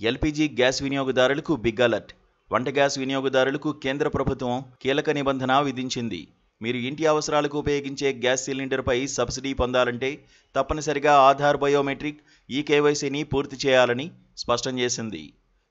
LPG gas వినియోగదారులకు big alert. వంట gas వినియోగదారులకు కేంద్ర ప్రభుత్వం కీలక నిబంధన విధించింది. మీరు ఇంటి అవసరాలకు ఉపయోగించే గ్యాస్ సిలిండర్పై సబ్సిడీ పొందాలంటే తప్పనిసరిగా ఆధార్ బయోమెట్రిక్ ఈకేవైసీని పూర్తి చేయాలని స్పష్టం చేసింది.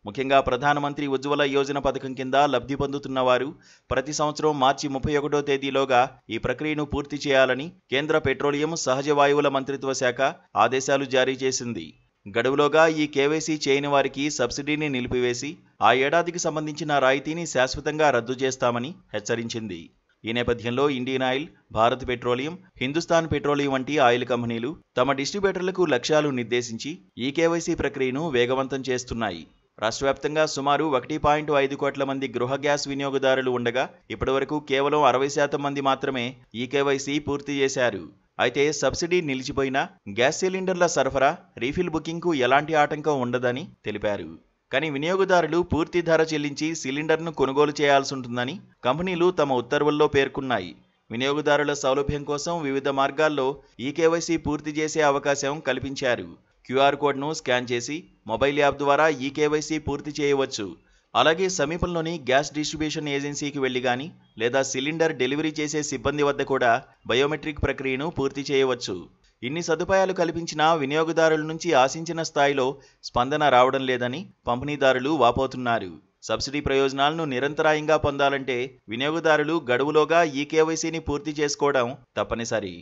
ముఖ్యంగా ప్రధానమంత్రి ఉజ్వల యోజన పథకం కింద లబ్ధి పొందుతున్న వారు ప్రతి సంవత్సరం మార్చి 31వ తేదీలోగా ఈ ప్రక్రియను పూర్తి చేయాలని కేంద్ర పెట్రోలియం, సహజ వాయువుల మంత్రిత్వ శాఖ ఆదేశాలు జారీ చేసింది. గడువులోగా ఈ కేవైసీ చేయని వారికి సబ్సిడీని నిలిపివేసి ఆ ఏడాదికి సంబంధించిన రాయితీని శాశ్వతంగా రద్దు చేస్తామని హెచ్చరించింది. ఈ నేపథ్యంలో Indian oil, Bharat petroleum, Hindustan petroleum వంటి ఆయిల్ కంపెనీలు తమ డిస్ట్రిబ్యూటర్లకు లక్ష్యాలు నిర్దేశించి ఈ కేవైసీ ప్రక్రియను వేగవంతం చేస్తున్నాయి. రాష్ట్ర వ్యాప్తంగా సుమారు 1.5 కోట్ల మంది గృహ గ్యాస్ వినియోగదారులు ఉండగా ఇప్పటివరకు కేవలం 60% మంది మాత్రమే ఈ కేవైసీ పూర్తి చేశారు. అయితే సబ్సిడీ నిలిచిపోయినా గ్యాస్ సిలిండర్ల సరఫరా, రీఫిల్ బుకింగ్కు ఎలాంటి ఆటంకం ఉండదని తెలిపారు. కానీ వినియోగదారులు పూర్తి ధర చెల్లించి సిలిండర్ను కొనుగోలు చేయాల్సి ఉంటుందని కంపెనీలు తమ ఉత్తర్వుల్లో పేర్కొన్నాయి. వినియోగదారుల సౌలభ్యం కోసం వివిధ మార్గాల్లో ఈ కేవైసీ పూర్తి చేసే అవకాశం కల్పించారు. క్యూఆర్ కోడ్ను స్కాన్ చేసి మొబైల్ యాప్ ద్వారా ఈ కేవైసీ పూర్తి చేయవచ్చు. అలాగే సమీపంలోని గ్యాస్ డిస్ట్రిబ్యూషన్ ఏజెన్సీకి వెళ్లి గాని లేదా సిలిండర్ డెలివరీ చేసే సిబ్బంది వద్ద కూడా బయోమెట్రిక్ ప్రక్రియను పూర్తి చేయవచ్చు. ఇన్ని సదుపాయాలు కల్పించినా వినియోగదారుల నుంచి ఆశించిన స్థాయిలో స్పందన రావడం లేదని పంపిణీదారులు వాపోతున్నారు. సబ్సిడీ ప్రయోజనాలను నిరంతరాయంగా పొందాలంటే వినియోగదారులు గడువులోగా ఈ కేవైసీని పూర్తి చేసుకోవడం తప్పనిసరి.